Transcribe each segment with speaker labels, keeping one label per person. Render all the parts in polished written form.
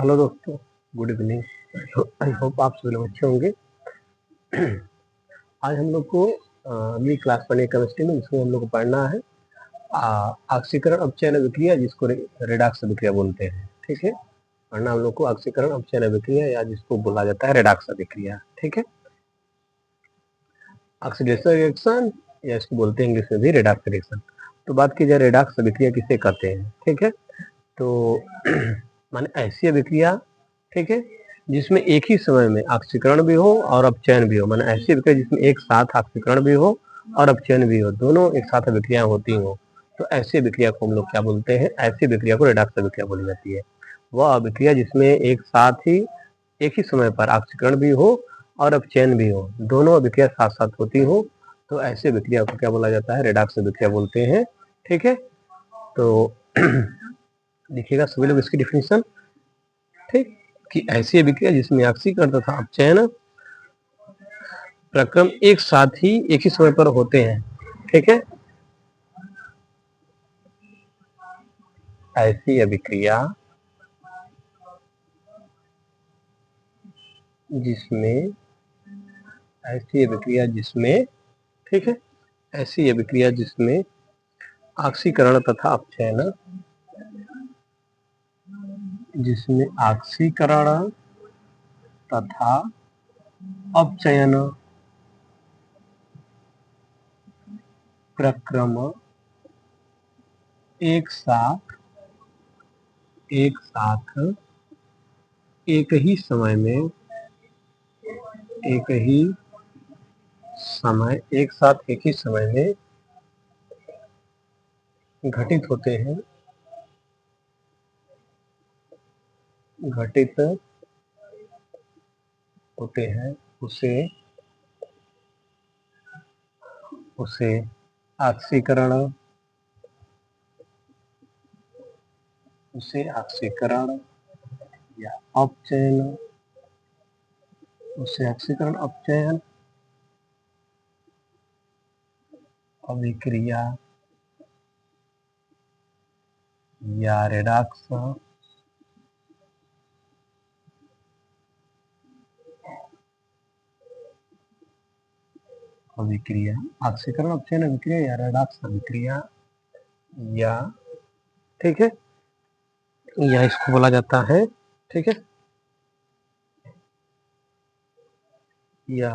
Speaker 1: Hello दोस्तों, good evening. I hope आप सभी लोग अच्छे होंगे। आज हम लोग को अगली क्लास पढ़नी है केमिस्ट्री में, जिसमें हम लोग को पढ़ना है ऑक्सीकरण अपचयन अभिक्रिया, जिसको रेडॉक्स अभिक्रिया बोलते हैं। ठीक है, पढ़ना हम लोग को ऑक्सीकरण अपचयन अभिक्रिया, या जिसको बोला जाता है रेडॉक्स अभिक्रिया। ठीक है, ऑक्सीडेशन रिएक्शन, या इसको बोलते हैं इंग्लिश में भी रेडॉक्स रिएक्शन। तो बात की जाए रेडॉक्स अभिक्रिया किसे कहते हैं। ठीक है, तो माने ऐसी अभिक्रिया, ठीक है, जिसमें एक ही समय में ऑक्सीकरण भी हो और अपचयन भी हो। माने ऐसी अभिक्रिया जिसमें एक साथ ऑक्सीकरण भी हो और अपचयन भी हो, दोनों एक साथ अभिक्रिया होती हो, तो ऐसी अभिक्रिया को हम लोग क्या बोलते हैं? ऐसी अभिक्रिया को रेडॉक्स अभिक्रिया बोली जाती है। वह अभिक्रिया जिसमें एक साथ ही एक ही समय पर ऑक्सीकरण भी हो और अपचयन भी हो, दोनों अभिक्रिया साथ साथ होती हो, तो ऐसी अभिक्रिया को क्या बोला जाता है? रेडॉक्स अभिक्रिया बोलते हैं। ठीक है, तो देखिएगा सभी लोग इसकी डिफिनेशन, ठीक, कि ऐसी अभिक्रिया जिसमें ऑक्सीकरण तथा अपचयन प्रक्रम एक साथ ही एक ही समय पर होते हैं। ठीक है, ऐसी अभिक्रिया जिसमें ऐसी अभिक्रिया जिसमें ठीक है, ऐसी अभिक्रिया जिसमें ऑक्सीकरण तथा अपचयन, जिसमें ऑक्सीकरण तथा अपचयन प्रक्रम एक साथ एक ही समय में एक साथ एक ही समय में घटित होते हैं, उसे ऑक्सीकरण या अपचयन अभिक्रिया या रेडॉक्स अभिक्रिया, ऑक्सीकरण अपचयन अभिक्रिया या रेडॉक्स अभिक्रिया, या ठीक है, या इसको बोला जाता है, ठीक है, या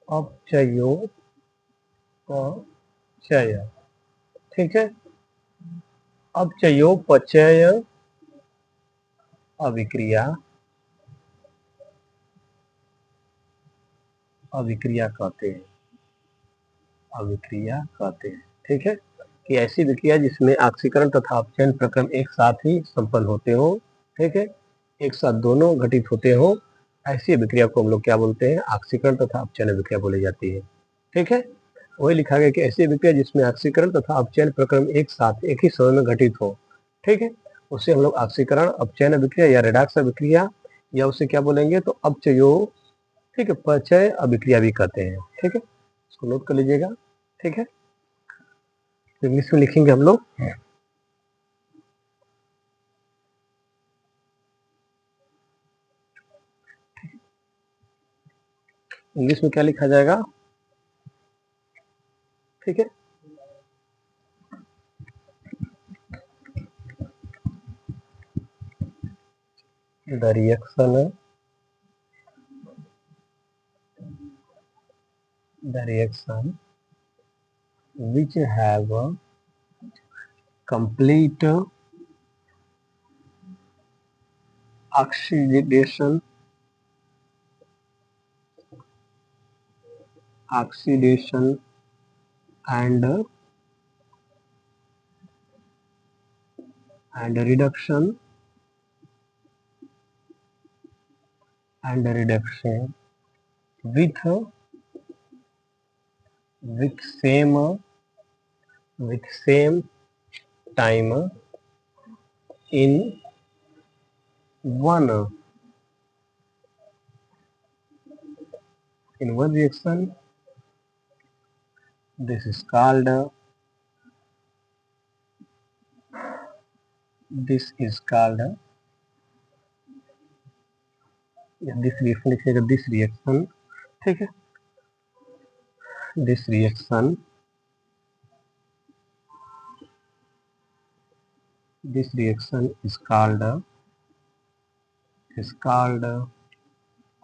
Speaker 1: अपचयोपचय। ठीक है, अपचयोपचय अभिक्रिया कहते हैं। ठीक है, कि ऐसी अभिक्रिया जिसमें ऑक्सीकरण तथा अपचयन प्रक्रम एक साथ ही संपन्न होते हो, ठीक है, एक साथ दोनों घटित होते हो, ऐसी अभिक्रिया को हम लोग क्या बोलते हैं? ऑक्सीकरण तथा अपचयन अभिक्रिया बोली जाती है। ठीक है, वही लिखा गया कि ऐसी अभिक्रिया जिसमें ऑक्सीकरण तथा अपचयन प्रक्रम एक साथ एक ही समय में घटित हो, ठीक है, उसे हम लोग ऑक्सीकरण अपचयन अभिक्रिया या रेडॉक्स अभिक्रिया, या उसे क्या बोलेंगे? तो अपचयो, ठीक है, पचय अभिक्रिया भी कहते हैं। ठीक है, इसको नोट कर लीजिएगा। ठीक है, इंग्लिश में लिखेंगे हम लोग। इंग्लिश में क्या लिखा जाएगा? ठीक है, the reaction which have a complete oxidation and reduction with same time in one reaction. This is called this is called, this reaction लिखिएगा, दिस रिएक्शन, ठीक है, this reaction, this reaction is called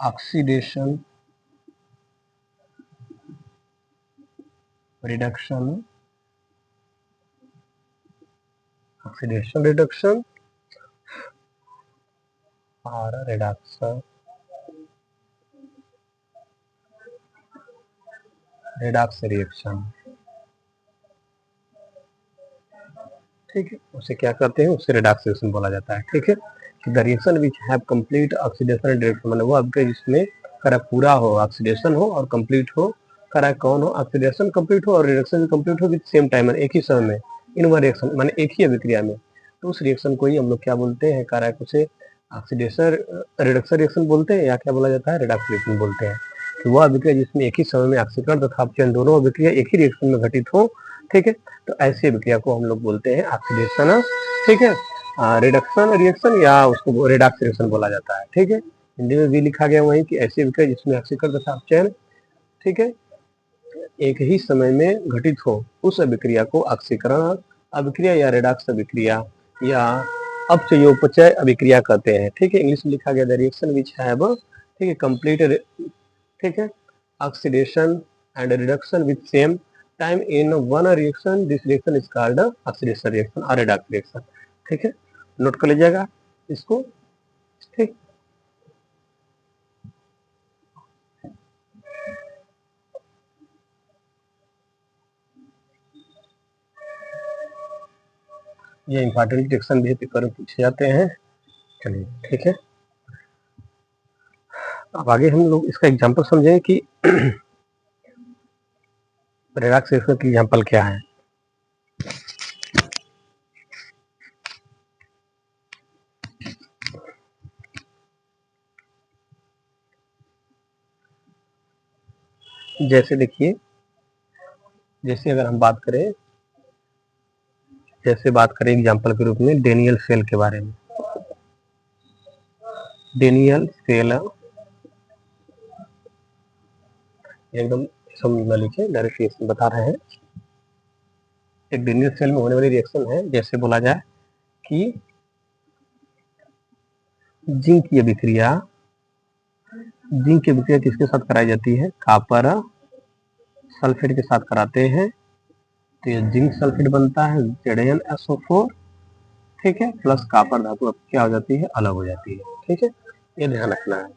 Speaker 1: oxidation reduction, or redox reaction, ठीक है, उसे क्या करते हैं, उसे redox reaction बोला जाता है, ठीक है। The reaction which have complete oxidation and reduction, मतलब वो आपके जिसमें कारक पूरा हो, ऑक्सीडेशन हो और कंप्लीट हो, कारक कौन हो, ऑक्सीडेशन कंप्लीट हो और रिडक्शन कंप्लीट हो विद सेम टाइम, एक ही समय में, इन वन रिएक्शन माने एक ही अभिक्रिया में, तो उस रिएक्शन को ही हम लोग क्या बोलते हैं, कारक उसे ऑक्सीडेशन रिडक्शन रिएक्शन बोलते हैं, या क्या बोला जाता है, रिडक्स रिएक्शन बोलते हैं। कि वह अभिक्रिया जिसमें एक ही समय में ऑक्सीकरण तथा अपचयन दोनों अभिक्रिया एक ही रिएक्शन में घटित हो, ठीक है, तो ऐसी अभिक्रिया को हम लोग बोलते हैं ऑक्सीडेशन, ठीक है, रिडक्शन रिएक्शन, या उसको रिडक्स रिएक्शन बोला जाता है, ठीक है। हिंदी में भी लिखा गया वही कि ऐसी अभिक्रिया जिसमें ऑक्सीकरण तथा अपचयन, ठीक है, एक ही समय में घटित हो, उस अभिक्रिया को ऑक्सीकरण अभिक्रिया या रिडक्स अभिक्रिया या अपचयोपचय अभिक्रिया कहते हैं, ठीक है। इंग्लिश में लिखा गया द रिएक्शन विच हैव, ठीक है, कंप्लीट, ठीक है, oxidation and reduction with same time in one reaction, this reaction is called oxidation reaction और रिडक्स रिएक्शन, ठीक है, नोट कर लीजिएगा इसको, ठीक। ये इंपॉर्टेंट रिएक्शन भी पेपर में पूछे जाते हैं, चलिए ठीक है। अब आगे हम लोग इसका एग्जांपल समझें कि रिडक्स रिएक्शन की एग्जांपल क्या है। जैसे देखिए, जैसे अगर हम बात करें, एग्जांपल के रूप में डेनियल सेल के बारे में, डेनियल सेल एकदम समझ में लिखे, डायरेक्ट रिएक्शन बता रहे हैं। एक डेनियल सेल में होने वाली रिएक्शन है, जैसे बोला जाए कि जिंक की अभिक्रिया किसके साथ कराई जाती है, कापर सल्फेट के साथ कराते हैं, तो ये जिंक सल्फेट बनता है ZnSO4, ठीक है, प्लस कापर धातु अब क्या हो जाती है, अलग हो जाती है, ठीक है, ये ध्यान रखना है।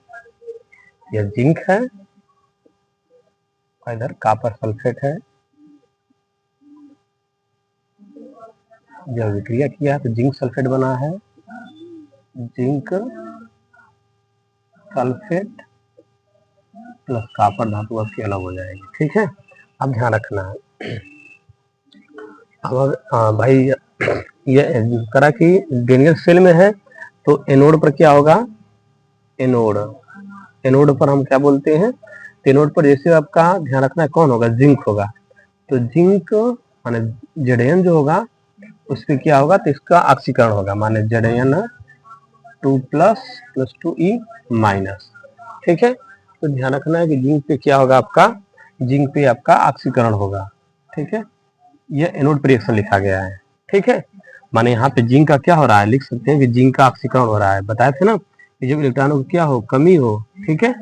Speaker 1: यह जिंक है, इधर कापर सल्फेट है, जब विक्रिया किया है तो जिंक सल्फेट बना है, जिंक सल्फेट प्लस कापर धातु आपकी अलग हो जाएगी, ठीक है, अब ध्यान रखना है। अब भाई ये करा कि डेनियल सेल में है, तो एनोड पर क्या होगा, एनोड पर हम क्या बोलते हैं, एनोड पर जैसे आपका ध्यान रखना है कौन होगा, जिंक होगा, तो जिंक माने Zn जो होगा उस पर क्या होगा, तो इसका ऑक्सीकरण होगा, माने Zn2 प्लस 2E माइनस, ठीक है। तो ध्यान रखना है कि जिंक पे क्या होगा, आपका जिंक पे आपका ऑक्सीकरण होगा, ठीक है, यह एनोड पर रिएक्शन लिखा गया है, ठीक है, माने यहाँ पे जिंक का क्या हो रहा है, लिख सकते हैं कि जिंक का ऑक्सीकरण हो रहा है, बताए थे ना कि जब इलेक्ट्रॉनों की क्या हो, कमी हो, ठीक है,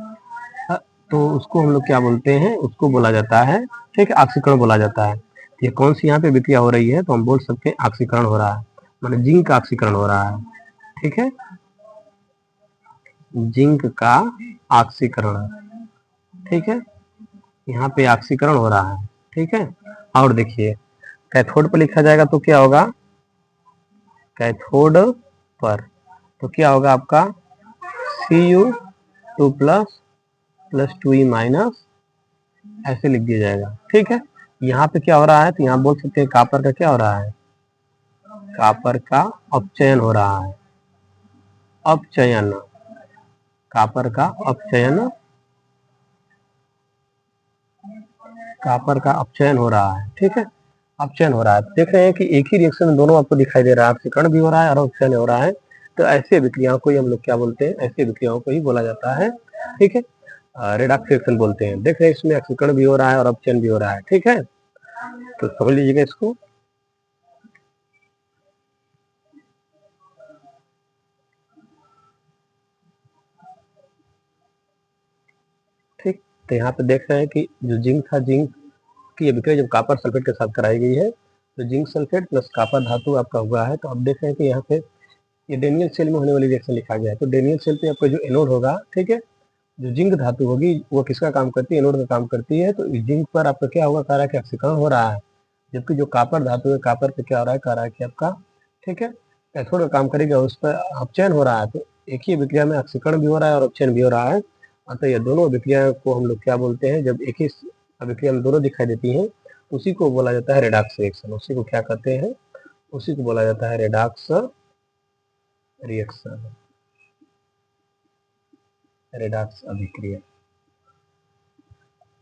Speaker 1: तो उसको हम लोग क्या बोलते हैं, उसको बोला जाता है, ठीक है, ऑक्सीकरण बोला जाता है। ये कौन सी यहाँ पे विक्रिया हो रही है, तो हम बोल सकते हैं ऑक्सीकरण हो रहा है, माने जिंक का ऑक्सीकरण हो रहा है, ठीक है, जिंक का ऑक्सीकरण, ठीक है, यहाँ पे ऑक्सीकरण हो रहा है, ठीक है। और देखिए कैथोड पर लिखा जाएगा तो क्या होगा, कैथोड पर तो क्या होगा आपका Cu2 प्लस 2E माइनस, ऐसे लिख दिया जाएगा, ठीक है। यहाँ पे क्या हो रहा है, तो यहाँ बोल सकते हैं कापर का क्या हो रहा है, कापर का अपचयन हो रहा है, अपचयन, कापर का अपचयन, कापर का अपचयन हो रहा है, ठीक है। अपचयन हो रहा है। देख रहे हैं कि एक ही रिएक्शन में दोनों आपको दिखाई दे रहा है, अपक्षीकरण भी हो रहा है और अपचयन हो रहा है। तो ऐसे अभिक्रियाओं को ही हम लोग क्या बोलते हैं, ऐसी अभिक्रियाओं को ही बोला जाता है, ठीक है, रेडॉक्स रिएक्शन बोलते हैं। देख रहे हैं इसमें अपक्षीकरण भी हो रहा है और अपचयन भी हो रहा है, ठीक है, तो समझ लीजिएगा इसको। ठीक, तो यहाँ पे देख रहे हैं कि जो जिंक था, जिंक की अभिक्रिया जब कॉपर सल्फेट के साथ कराई गई है, तो जिंक सल्फेट प्लस कॉपर धातु आपका हुआ है। तो अब देख रहे हैं कि यहाँ पे ये डेनियल सेल में होने वाली रिएक्शन लिखा गया है। तो डेनियल सेल पे आपका जो एनोड होगा, ठीक है, जो जिंक धातु होगी वो किसका काम करती है, एनोड का काम करती है। तो जिंक पर आपका क्या होगा, कह रहा है कि ऑक्सीकरण हो रहा है, जबकि जो कॉपर धातु है, कॉपर पे क्या हो रहा है, कह रहा है कि आपका, ठीक है, कैथोड का काम करेगा, उस पर अपचयन हो रहा है। तो एक ही अभिक्रिया में ऑक्सीकरण भी हो रहा है और अपचयन भी हो रहा है। अतः ये दोनों अभिक्रिया को हम लोग क्या बोलते हैं, जब एक ही अभिक्रिया में दोनों दिखाई देती हैं, उसी को बोला जाता है रेडॉक्स रिएक्शन। उसी को क्या कहते हैं, उसी को बोला जाता है रेडॉक्स रिएक्शन, रेडॉक्स अभिक्रिया,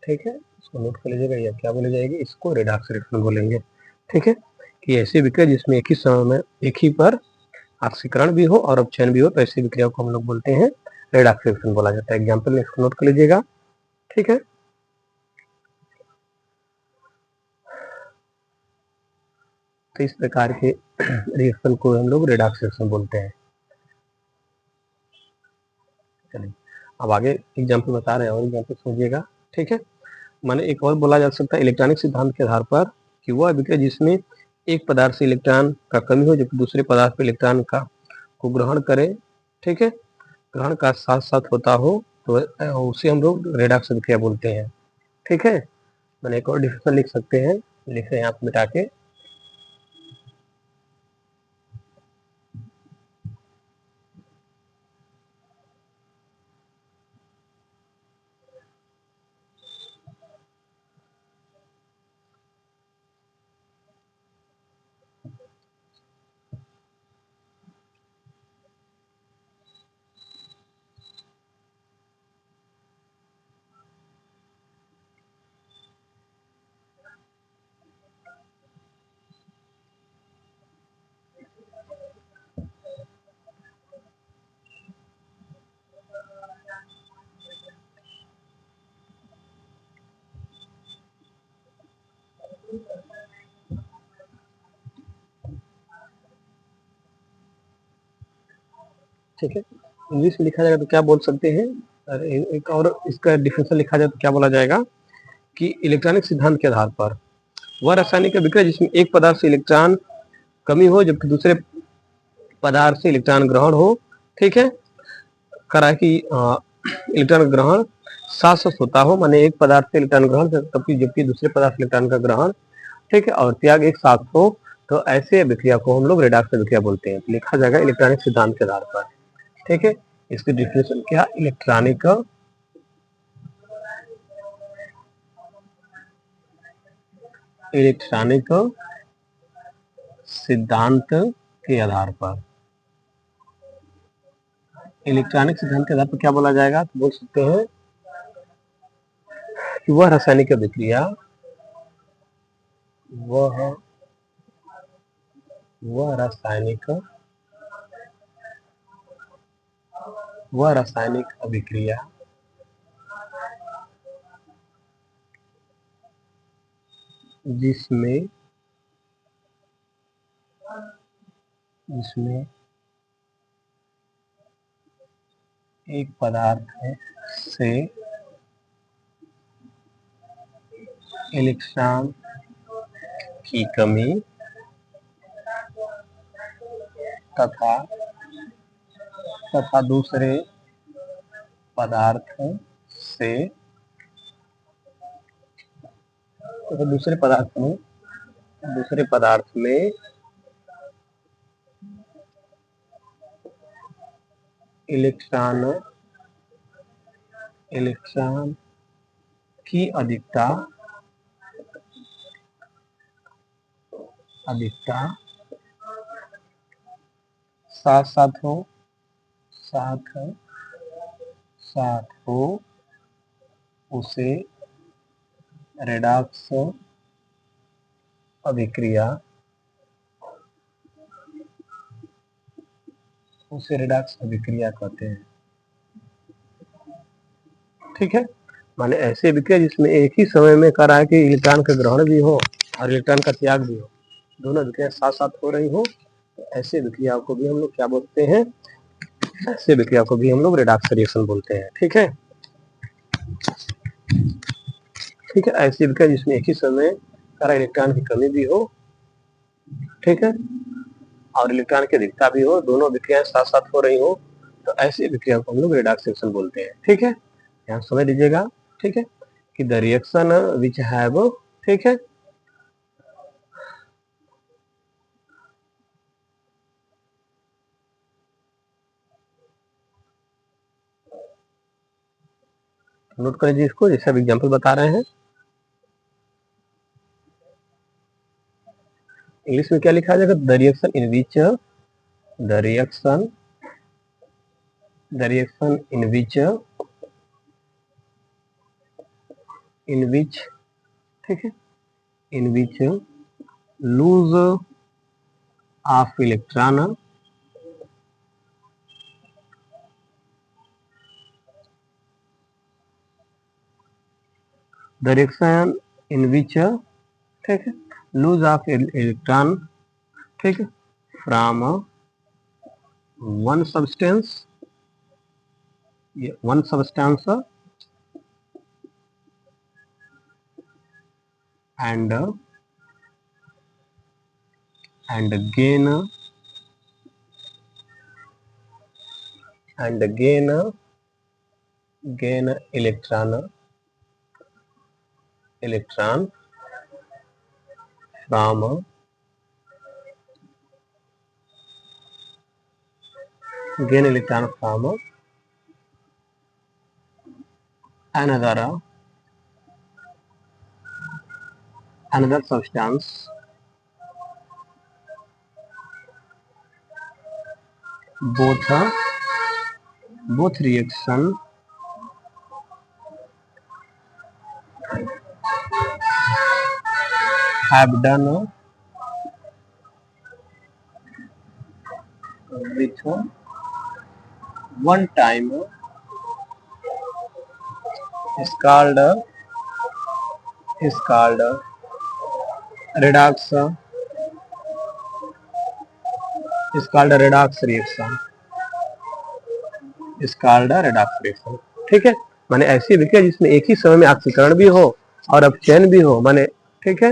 Speaker 1: ठीक है। इसको नोट कर लीजिएगा, या क्या बोली जाएगी, इसको रेडॉक्स रिएक्शन बोलेंगे, ठीक है, कि ऐसी विक्रिया जिसमें एक ही समय में एक ही पर ऑक्सीकरण भी हो और अपचयन भी हो, तो ऐसी विक्रिया को हम लोग बोलते हैं रेडॉक्स रिएक्शन बोला जाता है। एग्जाम्पल में इसको नोट कर लीजिएगा, ठीक है। तो इस प्रकार के रिएक्शन को हम लोग रेडॉक्स रिएक्शन बोलते हैं। चलिए अब आगे एग्जाम्पल बता रहे हैं, और एग्जाम्पल समझिएगा, ठीक है। माने एक और बोला जा सकता है इलेक्ट्रॉनिक सिद्धांत के आधार पर कि वह अभिक्रिया जिसमें एक पदार्थ से इलेक्ट्रॉन का कमी हो, जबकि दूसरे पदार्थ पर इलेक्ट्रॉन का को ग्रहण करे, ठीक है, ग्रहण का साथ साथ होता हो, तो उसे हम लोग रेडॉक्स अभिक्रिया बोलते हैं, ठीक है। मैंने एक और डिफिनेशन लिख सकते हैं, लिख रहे हैं आप मिटा के, ठीक है। इंग्लिश में लिखा जाएगा तो क्या बोल सकते हैं, एक और इसका डिफिनेशन लिखा जाए तो क्या बोला जाएगा कि इलेक्ट्रॉनिक सिद्धांत के आधार पर वह रासायनिक अभिक्रिया जिसमें एक पदार्थ से इलेक्ट्रॉन कमी हो, जबकि दूसरे पदार्थ से इलेक्ट्रॉन ग्रहण हो, ठीक है, करा कि इलेक्ट्रॉन ग्रहण साथ साथ होता हो, माने एक पदार्थ से इलेक्ट्रॉन ग्रहण जबकि दूसरे पदार्थ से इलेक्ट्रॉन का ग्रहण, ठीक है, और त्याग एक साथ हो, तो ऐसे अभिक्रिया को हम लोग रेडॉक्स अभिक्रिया बोलते हैं। तो लिखा जाएगा इलेक्ट्रॉनिक सिद्धांत के आधार पर, ठीक है। इसकी डिफिनेशन क्या, इलेक्ट्रॉनिक सिद्धांत के आधार पर, इलेक्ट्रॉनिक सिद्धांत के आधार पर क्या बोला जाएगा, तो बोल सकते हैं कि वह रासायनिक अभिक्रिया, वह वह रासायनिक वह रासायनिक अभिक्रिया जिसमें जिसमें एक पदार्थ से इलेक्ट्रॉन की कमी तथा तथा पदार्थ से दूसरे पदार्थ में इलेक्ट्रॉन इलेक्ट्रॉन की अधिकता अधिकता साथ साथ हो साथ साथ हो उसे रेडॉक्स अभिक्रिया, उसे रिडॉक्स अभिक्रिया कहते हैं। ठीक है, माने ऐसी अभिक्रिया जिसमें एक ही समय में कह रहा है कि इलेक्ट्रॉन का ग्रहण भी हो और इलेक्ट्रॉन का त्याग भी हो, दोनों अभिक्रिया साथ साथ हो रही हो, तो ऐसे अभिक्रिया को भी हम लोग क्या बोलते हैं, ऐसे अभिक्रिया को भी हम लोग रिडॉक्स रिएक्शन बोलते हैं। ठीक है, ठीक है, ऐसी अभिक्रिया जिसमें एक ही समय कह इलेक्ट्रॉन की कमी भी हो, ठीक है, और इलेक्ट्रॉन की अधिकता भी हो, दोनों अभिक्रियाएं साथ साथ हो रही हो, तो ऐसी अभिक्रिया को हम लोग रिडॉक्स रिएक्शन बोलते हैं। ठीक है, यहाँ समझ लीजिएगा। ठीक है, कि द रिएक्शन विच हैव, ठीक है, नोट कर लीजिए इसको, जैसे अब एग्जाम्पल बता रहे हैं। इंग्लिश में क्या लिखा जाएगा, the reaction in which, the reaction, the reaction in which, in which, ठीक है, in which lose of electron, the reaction in which, ठीक है, लूज ऑफ इलेक्ट्रॉन, ठीक है, from one substance, one substance and gain, and gain electron, electron from, gain electron from another, another substance, both, both reaction have done with one time is called, is called redox, is called redox reaction, is called redox reaction। ठीक है, माने ऐसी अभिक्रिया जिसमें एक ही समय में ऑक्सीकरण भी हो और अपचयन भी हो, माने ठीक है,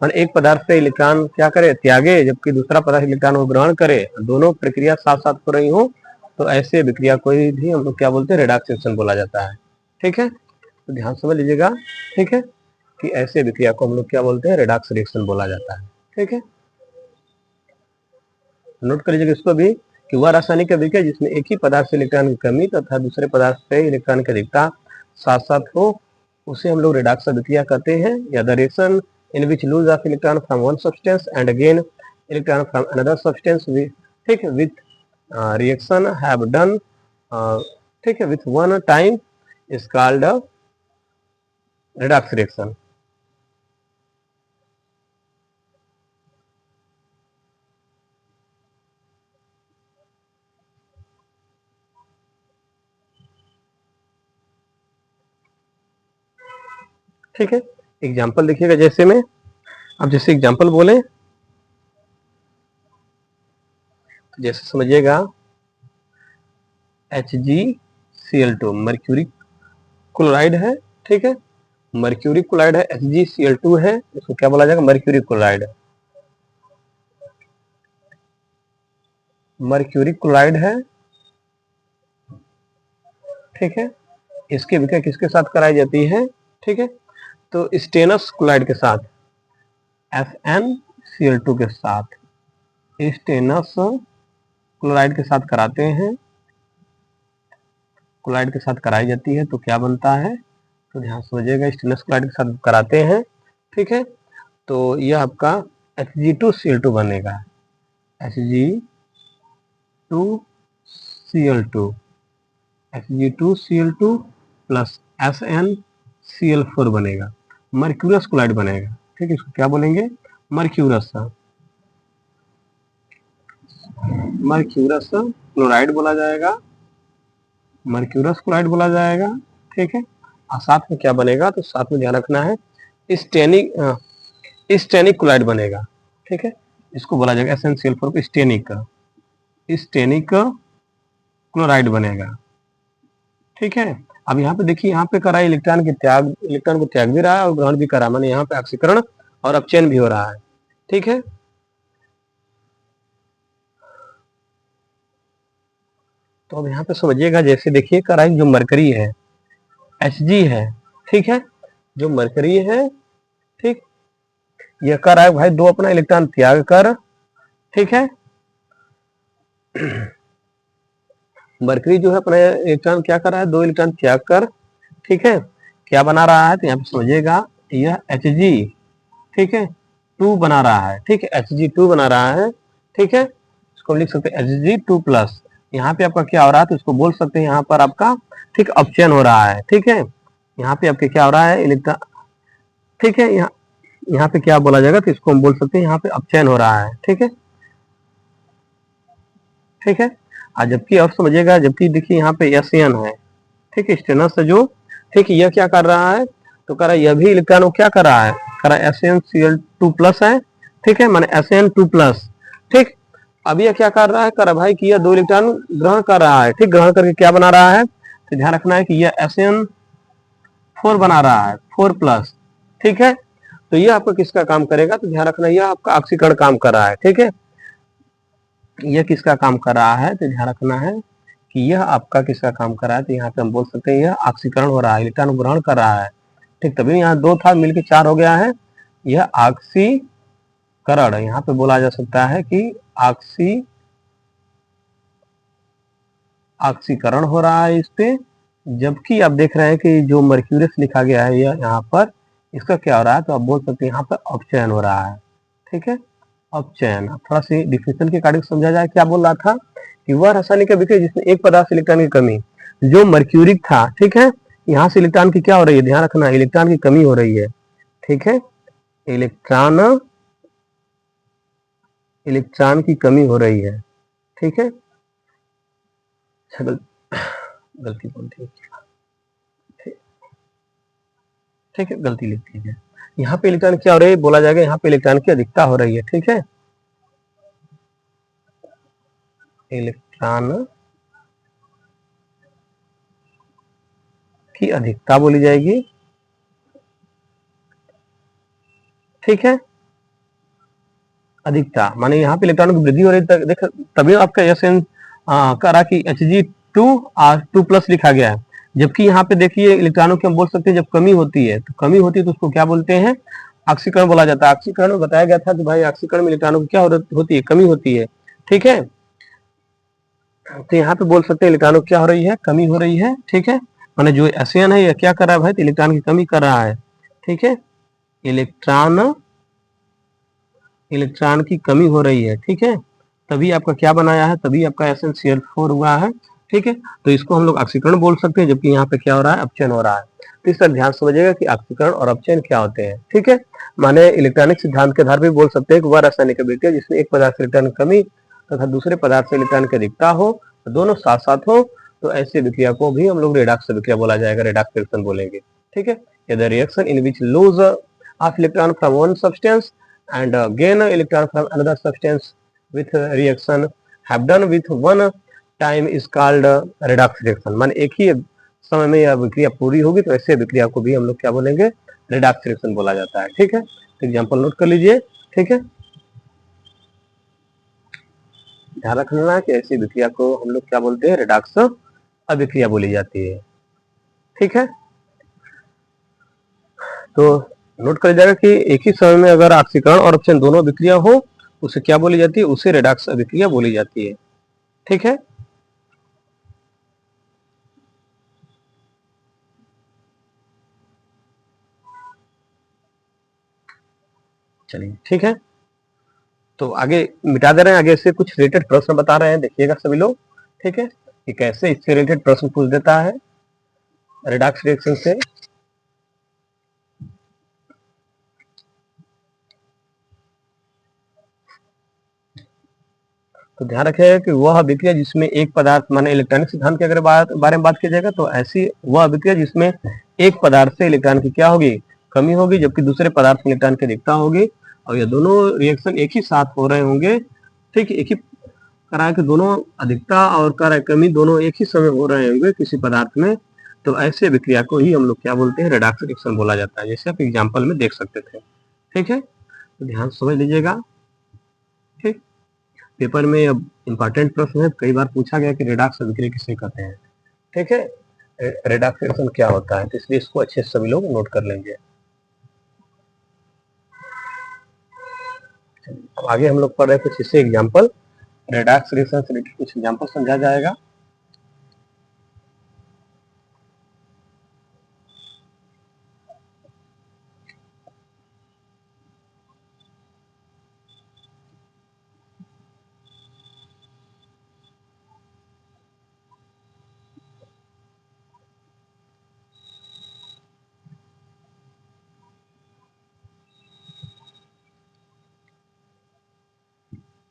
Speaker 1: माने एक पदार्थ से इलेक्ट्रॉन क्या करे, त्यागे, जबकि दूसरा पदार्थ इलेक्ट्रॉन को ग्रहण करे, दोनों प्रक्रिया साथ साथ हो रही हो, तो ऐसे अभिक्रिया को भी हम लोग क्या बोलते हैं, रिडॉक्स रिएक्शन बोला जाता है। ठीक है, तो ध्यान समझ लीजिएगा। ठीक है, कि ऐसे अभिक्रिया को हम लोग क्या बोलते हैं, रिडॉक्स रिएक्शन बोला जाता है। ठीक है, नोट कर लीजिएगा इसको भी, कि वह रासायनिक अभिक्रिया जिसमें एक ही पदार्थ से इलेक्ट्रॉन की कमी तथा दूसरे पदार्थ से इलेक्ट्रॉन की अधिकता साथ साथ हो, उसे हम लोग रिडॉक्स अभिक्रिया कहते हैं। या the reaction in which lose of electron from one substance and gain electron from another substance, ठीक है, विथ रिएक्शन हैव डन, ठीक है, with one time is called redox reaction. ठीक है, एग्जाम्पल देखिएगा, जैसे में अब जैसे एग्जाम्पल बोले, जैसे समझिएगा, HgCl2 मर्क्यूरी क्लोराइड है। ठीक है, मर्क्यूरी क्लोराइड है, HgCl2 है, इसको क्या बोला जाएगा, मर्क्यूरी क्लोराइड, मर्क्यूरी क्लोराइड है। ठीक है, इसकी अभिक्रिया किसके साथ कराई जाती है, ठीक है, तो स्टेनस क्लोराइड के साथ, FnCl2 के साथ, स्टेनस क्लोराइड के साथ कराते हैं, क्लोराइड के साथ कराई जाती है, तो क्या बनता है, तो ध्यान समझिएगा, स्टेनस क्लोराइड के साथ कराते हैं। ठीक है, तो यह आपका Hg2Cl2 बनेगा, Hg2Cl2, Hg2Cl2 प्लस SnCl4 बनेगा, मर्क्यूरियस क्लोराइड बनेगा। ठीक है, इसको क्या बोलेंगे, मर्क्यूरस मर्क्यूरस क्लोराइड बोला जाएगा, मर्क्यूरस क्लोराइड बोला जाएगा। ठीक है, और साथ में क्या बनेगा, तो साथ में ध्यान रखना है स्टेनिक स्टेनिक क्लोराइड बनेगा। ठीक है, इसको बोला जाएगा essential for Stenik Stenik chloride बनेगा। ठीक है, अब यहाँ पे देखिए, यहाँ पे करा इलेक्ट्रॉन को त्याग भी रहा है और ग्रहण भी करा, माने यहाँ पे ऑक्सीकरण और अपचयन भी हो रहा है। ठीक है, तो अब यहाँ पे समझिएगा, जैसे देखिए करा जो मरकरी है Hg है। ठीक है, जो मरकरी है, ठीक, यह कर रहा है भाई दो अपना इलेक्ट्रॉन त्याग कर। ठीक है, मरकरी जो है अपना इलेक्ट्रॉन क्या कर रहा है, दो इलेक्ट्रॉन त्याग कर। ठीक है, क्या बना रहा है, तो यहाँ पे समझिएगा यह Hg, ठीक है, 2 बना रहा है। ठीक है, Hg2 बना रहा है। ठीक है, इसको लिख सकते हैं Hg2 प्लस। यहाँ पे आपका क्या हो रहा है, तो इसको बोल सकते हैं यहाँ पर आपका, ठीक, अपचयन हो रहा है। ठीक है, यहाँ पे आपके क्या हो रहा है, इलेक्ट्रॉन, ठीक है, यहाँ पे क्या बोला जाएगा, तो इसको हम बोल सकते हैं यहाँ पे अपचयन हो रहा है। ठीक है, ठीक है, और जबकि अब समझिएगा, जबकि देखिए यहाँ पे SN है। ठीक है, स्टेनस है जो, ठीक है, यह क्या कर रहा है, तो कर रहा है यह भी इलेक्ट्रॉन को क्या कर रहा है, कर रहा है SnCl2 प्लस है। ठीक है, माने SN2 प्लस। ठीक, अब यह क्या कर रहा है, कर रहा भाई कि यह दो इलेक्ट्रॉन ग्रहण कर रहा है। ठीक, ग्रहण करके क्या बना रहा है, तो ध्यान रखना है कि यह SN4 बना रहा है, 4 प्लस। ठीक है, तो यह आपका किसका काम करेगा, तो ध्यान रखना यह आपका ऑक्सीकरण काम कर रहा है। ठीक है, यह किसका काम कर रहा है, तो ध्यान रखना है कि यह आपका किसका काम कर रहा है, तो यहाँ पे हम बोल सकते हैं यह ऑक्सीकरण हो रहा है, इलेक्ट्रॉन ग्रहण कर रहा है। ठीक, तभी यहाँ 2 था मिलकर 4 हो गया है, यह ऑक्सीकरण। यहाँ पे बोला जा सकता है कि ऑक्सीकरण हो रहा है इस पे। जबकि आप देख रहे हैं कि जो मर्क्यूरियस लिखा गया है यह यहाँ पर, इसका क्या हो रहा है, तो आप बोल सकते हैं यहाँ पर अपचयन हो रहा है। ठीक है, अपचयन। थोड़ा सी डिफिनेशन के अकॉर्डिंग समझा जाए, क्या बोल रहा था कि वह रासायनिक अभिक्रिया जिसमें एक पदार्थ इलेक्ट्रॉन की कमी, जो मर्क्यूरिक था। ठीक है, यहाँ से इलेक्ट्रॉन की क्या हो रही है, ध्यान रखना, इलेक्ट्रॉन की कमी हो रही है। ठीक है, इलेक्ट्रॉन की कमी हो रही है। ठीक है, गलती बोल दी, ठीक है, गलती लिख दीजिए। यहाँ पे इलेक्ट्रॉन क्या हो रही है, बोला जाएगा यहाँ पे इलेक्ट्रॉन की अधिकता हो रही है। ठीक है, इलेक्ट्रॉन की अधिकता बोली जाएगी। ठीक है, अधिकता माने यहाँ पे इलेक्ट्रॉन की वृद्धि हो रही है। देख, तभी आपका SN करा कि Hg2 और 2 प्लस लिखा गया है। जबकि यहाँ पे देखिए इलेक्ट्रॉनों की हम बोल सकते हैं जब कमी होती है, तो कमी होती है तो उसको क्या बोलते हैं, ऑक्सीकरण बोला जाता है। ऑक्सीकरण में बताया गया था कि भाई ऑक्सीकरण में इलेक्ट्रॉनों की क्या होती है, कमी होती है। ठीक है, तो यहाँ पे बोल सकते हैं इलेक्ट्रॉनों की क्या हो रही है, कमी हो रही है। ठीक है, माने जो SN है यह क्या कर रहा है भाई, तो इलेक्ट्रॉन की कमी कर रहा है। ठीक है, इलेक्ट्रॉन की कमी हो रही है। ठीक है, तभी आपका क्या बनाया है, तभी आपका SnCl4 हुआ है। ठीक है, तो इसको हम लोग ऑक्सीकरण बोल सकते हैं, जबकि यहाँ पे क्या हो रहा है, अपचयन हो रहा है। तो इस तरह ध्यान समझिएगा कि ऑक्सीकरण और अपचयन क्या होते हैं। ठीक है, माने इलेक्ट्रॉनिक सिद्धांत के आधार पर बोल सकते हैं कि वह रासायनिक अभिक्रिया जिसमें एक पदार्थ से इलेक्ट्रॉन की कमी तथा दूसरे पदार्थ से इलेक्ट्रॉन की अधिकता हो, तो दोनों साथ साथ हो, तो ऐसी अभिक्रिया को भी हम लोग रेडॉक्स अभिक्रिया बोला जाएगा, रेडॉक्स रिएक्शन बोलेंगे। ठीक है, the reaction in which lose of electron from one substance and gain an electron from another substance with reaction have done with one time is called redox reaction। मान एक ही समय में यह अभिक्रिया पूरी होगी, तो ऐसे अभिक्रिया को भी हम लोग क्या बोलेंगे, रिडॉक्स रिएक्शन बोला जाता है। ठीक है, तो एग्जांपल नोट कर लीजिए। ठीक है, ध्यान रखना कि ऐसी अभिक्रिया को हम लोग क्या बोलते हैं, रिडॉक्स अभिक्रिया बोली जाती है। ठीक है, तो नोट कर जाएगा कि एक ही समय में अगर ऑक्सीकरण और अपचयन दोनों अभिक्रिया हो, उसे क्या बोली जाती है, उसे रेडॉक्स अभिक्रिया बोली जाती है। ठीक है, चलिए ठीक है, तो आगे मिटा दे रहे हैं, आगे से कुछ रिलेटेड प्रश्न बता रहे हैं, देखिएगा सभी लोग। ठीक है, कि कैसे इससे रिलेटेड प्रश्न पूछ देता है रेडॉक्स रिएक्शन से। तो ध्यान रखिएगा कि वह अभिक्रिया जिसमें एक पदार्थ, माने इलेक्ट्रॉनिक सिद्धांत की अगर बारे में बात की जाएगा तो ऐसी वह अभिक्रिया जिसमें एक पदार्थ से इलेक्ट्रॉन की क्या होगी, कमी होगी, जबकि दूसरे पदार्थ में इलेक्ट्रॉन की अधिकता होगी, और ये दोनों रिएक्शन एक ही साथ हो रहे होंगे, ठीक, एक ही करा कि दोनों अधिकता और करा कमी दोनों एक ही समय हो रहे होंगे किसी पदार्थ में, तो ऐसे अभिक्रिया को ही हम लोग क्या बोलते हैं, रेडॉक्स रिएक्शन बोला जाता है, जैसे आप एग्जाम्पल में देख सकते थे। ठीक है, तो ध्यान समझ लीजिएगा। ठीक, पेपर में अब इंपॉर्टेंट प्रश्न है, कई बार पूछा गया कि रेडॉक्स अभिक्रिया किसे कहते हैं। ठीक है, रेडॉक्स रिएक्शन क्या होता है, तो इसलिए इसको अच्छे से सभी लोग नोट कर लेंगे। अब आगे हम लोग पढ़ रहे हैं कुछ इससे एग्जाम्पल, रेडॉक्स रिएक्शन से रिलेटेड कुछ एग्जाम्पल समझा जाएगा।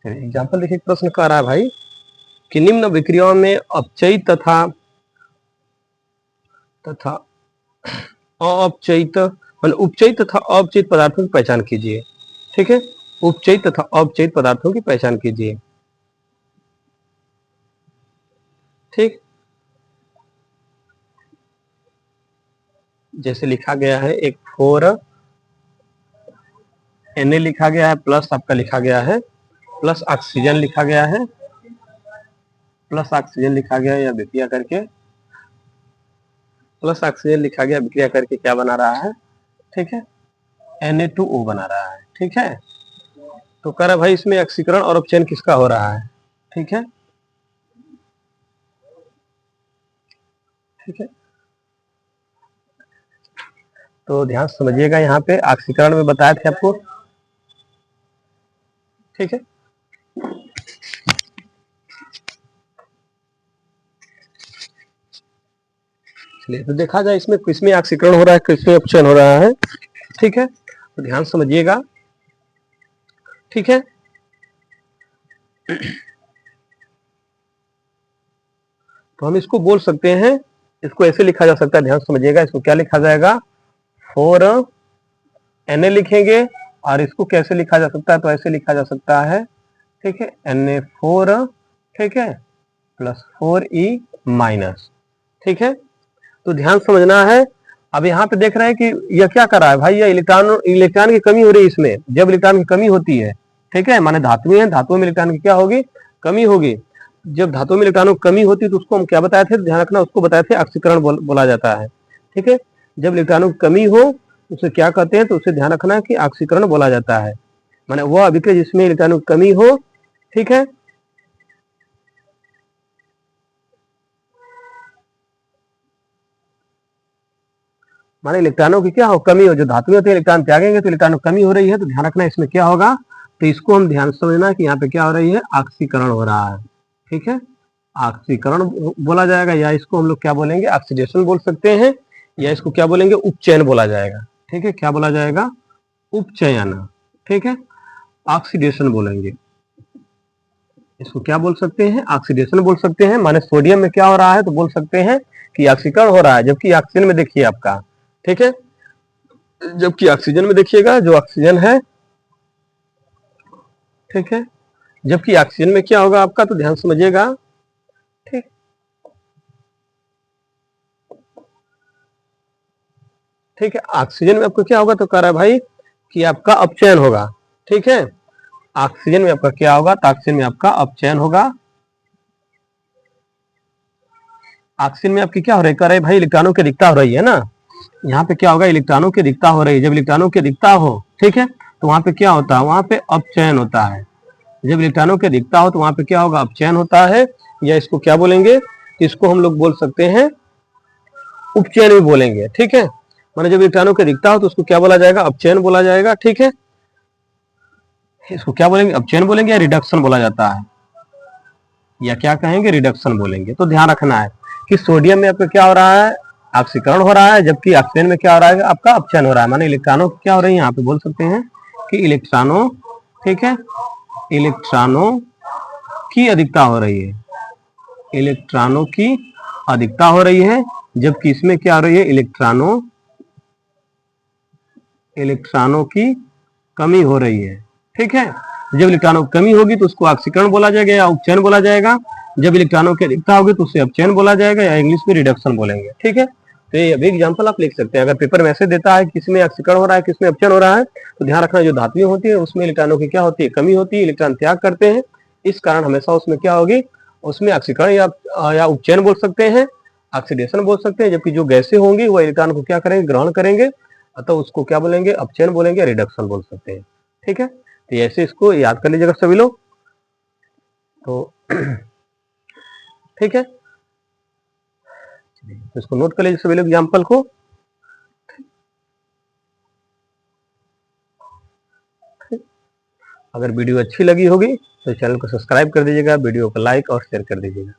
Speaker 1: एग्जाम्पल देखिए, प्रश्न कह रहा है भाई कि निम्न विक्रियाओं में अपचयित तथा अपचयित मतलब उपचयित तथा अपचयित पदार्थों की पहचान कीजिए। ठीक है, उपचयित तथा अपचयित पदार्थों की पहचान कीजिए। ठीक, जैसे लिखा गया है एक 4 Na लिखा गया है, प्लस आपका लिखा गया है प्लस ऑक्सीजन लिखा गया है, प्लस ऑक्सीजन लिखा गया है या विक्रिया करके, प्लस ऑक्सीजन लिखा गया विक्रिया करके क्या बना रहा है, ठीक है, Na2O बना रहा है। ठीक है, तो कह रहा भाई इसमें ऑक्सीकरण और अपचयन किसका हो रहा है। ठीक है, ठीक है, तो ध्यान समझिएगा, यहाँ पे ऑक्सीकरण में बताए थे आपको। ठीक है, चलिए तो देखा जाए इसमें किसमें ऑक्सीकरण हो रहा है, किसमें अपचयन हो रहा है। ठीक है, तो ध्यान समझिएगा। ठीक है, तो हम इसको बोल सकते हैं, इसको ऐसे लिखा जा सकता है, ध्यान समझिएगा, इसको क्या लिखा जाएगा, 4 Na लिखेंगे, और इसको कैसे लिखा जा सकता है, तो ऐसे लिखा जा सकता है। ठीक है, Na4, ठीक है, प्लस 4E माइनस। ठीक है, तो ध्यान समझना है। अब यहाँ पे देख रहे हैं कि यह क्या कर रहा है भाई, यह इलेक्ट्रॉन की कमी हो रही है इसमें। जब इलेक्ट्रॉन की कमी होती है, ठीक है, माने धातु है, धातु में इलेक्ट्रॉन की क्या होगी, कमी होगी। जब धातु में इलेक्ट्रॉनों की कमी होती है तो उसको हम क्या बताए थे, ध्यान रखना, उसको बताए थे ऑक्सीकरण बोला जाता है। ठीक है, जब इलेक्ट्रॉनों की कमी हो उसे क्या कहते हैं, तो उसे ध्यान रखना कि ऑक्सीकरण बोला जाता है, माने वह अभिक्रिया जिसमें इलेक्ट्रॉनों की कमी हो। ठीक है, माने इलेक्ट्रॉनों की क्या हो, कमी हो, जो धातु में इलेक्ट्रॉन त्यागेंगे तो इलेक्ट्रॉनों की कमी हो रही है, तो ध्यान रखना इसमें क्या होगा, तो इसको हम ध्यान समझना कि यहाँ पे क्या हो रही है, ऑक्सीकरण हो रहा है। ठीक है, ऑक्सीकरण बोला जाएगा, या इसको हम लोग क्या बोलेंगे, ऑक्सीडेशन बोल सकते हैं, या इसको क्या बोलेंगे, उपचयन बोला जाएगा। ठीक है, क्या बोला जाएगा, उपचयन। ठीक है, ऑक्सीडेशन बोलेंगे, इसको क्या बोल सकते हैं, ऑक्सीडेशन बोल सकते हैं। माने सोडियम में क्या हो रहा है, तो बोल सकते हैं कि ऑक्सीकरण हो रहा है, जबकि ऑक्सीजन में देखिए आपका, ठीक है, जबकि ऑक्सीजन में देखिएगा जो ऑक्सीजन है, ठीक है, जबकि ऑक्सीजन में क्या होगा आपका, तो ध्यान समझिएगा। ठीक, ठीक है, ऑक्सीजन में आपका क्या होगा, तो कह रहा है भाई कि आपका अपचयन होगा। ठीक है, ऑक्सीजन में आपका क्या होगा, तो ऑक्सीजन में आपका अपचयन होगा। ऑक्सीजन में आपकी क्या हो रही है, कह रहे भाई इलेक्ट्रॉनों की अधिकता हो रही है ना, यहाँ पे क्या होगा, इलेक्ट्रॉनों की अधिकता हो रही है। जब इलेक्ट्रॉनों की अधिकता हो, ठीक है, तो वहां पे क्या होता है, वहां पे अपचयन होता है। जब इलेक्ट्रॉनों की अधिकता हो तो वहां पे क्या होगा, अपचयन होता है, या इसको क्या बोलेंगे, इसको हम लोग बोल सकते हैं उपचयन भी बोलेंगे। ठीक है, माने जब इलेक्ट्रॉनों की अधिकता हो तो उसको क्या बोला जाएगा, अपचयन बोला जाएगा। ठीक है, इसको क्या बोलेंगे, अपचयन बोलेंगे, या रिडक्शन बोला जाता है, या क्या कहेंगे, रिडक्शन बोलेंगे। तो ध्यान रखना है कि सोडियम में आपका क्या हो रहा है, ऑक्सीकरण हो रहा है, जबकि ऑक्सीजन में क्या हो रहा है, आपका अपचयन हो रहा है। माने इलेक्ट्रॉनों क्या हो रही है, यहाँ पे बोल सकते हैं कि इलेक्ट्रॉनों, ठीक है, इलेक्ट्रॉनों की अधिकता हो रही है, इलेक्ट्रॉनों की अधिकता हो रही है, जबकि इसमें क्या हो रही है, इलेक्ट्रॉनों की कमी हो रही है। ठीक है, जब इलेक्ट्रॉनों की कमी होगी तो उसको ऑक्सीकरण बोला जाएगा या उपचयन बोला जाएगा, जब इलेक्ट्रॉनों की अधिकता होगी तो उसे अपचयन बोला जाएगा या इंग्लिश में रिडक्शन बोलेंगे। ठीक है, तो ये अभी एग्जाम्पल आप लिख सकते हैं। अगर पेपर मैसेज देता है किसमें ऑक्सीकरण हो रहा है किसमें अपचयन हो रहा है, तो ध्यान रखना जो धातुएं होती है उसमें इलेक्ट्रॉनों की क्या होती है, कमी होती है, इलेक्ट्रॉन त्याग करते हैं, इस कारण हमेशा उसमें क्या होगी, उसमें ऑक्सीकरण या उपचयन बोल सकते हैं, ऑक्सीडेशन बोल सकते हैं, जबकि जो गैसें होंगी वो इलेक्ट्रॉन को क्या करेंगे, ग्रहण करेंगे, अतः उसको क्या बोलेंगे, अपचयन बोलेंगे, रिडक्शन बोल सकते हैं। ठीक है, तो ऐसे इसको याद कर लीजिएगा सभी लोग। तो ठीक है, तो इसको नोट कर लीजिए सभी लोग एग्जाम्पल को। अगर वीडियो अच्छी लगी होगी तो चैनल को सब्सक्राइब कर दीजिएगा, वीडियो को लाइक और शेयर कर दीजिएगा।